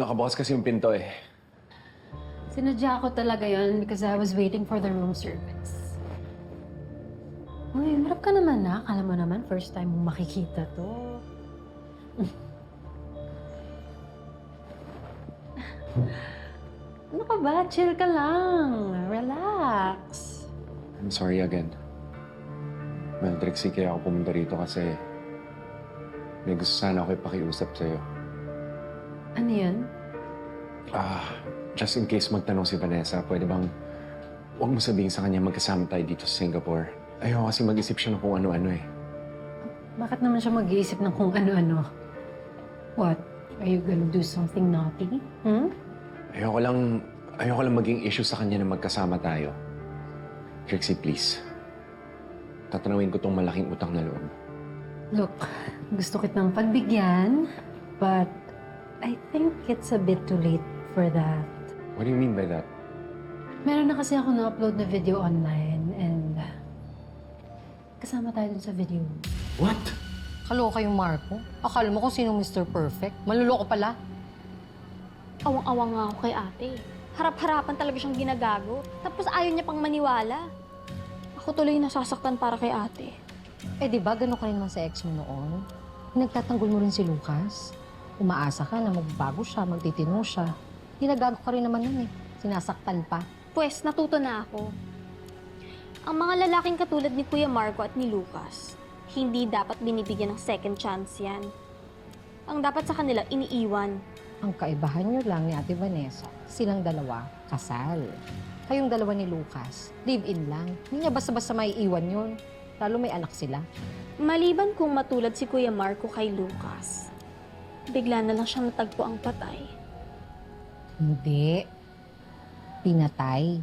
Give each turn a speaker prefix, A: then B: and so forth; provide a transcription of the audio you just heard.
A: Nakabukas kasi yung pinto eh.
B: Sinadya ko talaga yon because I was waiting for the room service. Uy, harap ka naman na. Akala mo naman, first time mo makikita to. Ano ka ba? Chill ka lang. Relax.
A: I'm sorry again. Well, Trixie, kaya ako pumunta rito kasi may gusto sana ako ipakiusap sa'yo.
B: Ano yun?
A: Just in case magtanong si Vanessa, pwede bang huwag mo sabihin sa kanya magkasama tayo dito sa Singapore? Ayoko kasi mag-isip siya ng kung ano-ano eh.
B: Bakit naman siya mag-iisip ng kung ano-ano? What? Are you gonna do something naughty?
A: Ayoko lang maging issue sa kanya na magkasama tayo. Trixie, please. Tatanawin ko tong malaking utang na loob.
B: Look, gusto kitang pagbigyan, but I think it's a bit too late for that.
A: What do you mean by that?
B: Meron na kasi ako na-upload na video online and kasama tayo dun sa video.
A: What?
C: Kaloka yung Marco. Akala mo kung sino Mr. Perfect. Maluloko pala.
D: Awang-awang nga ako kay ate. Harap-harapan talaga siyang ginagago. Tapos ayaw niya pang maniwala. Ako tuloy nasasaktan para kay ate.
C: Eh di ba gano'n ka rin naman sa ex mo noon? Nagtatanggol mo rin si Lucas. Umaasa ka na magbago siya, magtitino siya. Ginagago ka rin naman nun eh. Sinasaktan pa.
D: Pwes, natuto na ako. Ang mga lalaking katulad ni Kuya Marco at ni Lucas, hindi dapat binibigyan ng second chance yan. Ang dapat sa kanila, iniiwan.
C: Ang kaibahan niyo lang ni Ate Vanessa, silang dalawa, kasal. Kayong dalawa ni Lucas, live-in lang. Hindi niya basta-basta maiiwan yun. Lalo may anak sila.
D: Maliban kung matulad si Kuya Marco kay Lucas, bigla na lang siyang natagpo ang patay.
C: Hindi. Pinatay.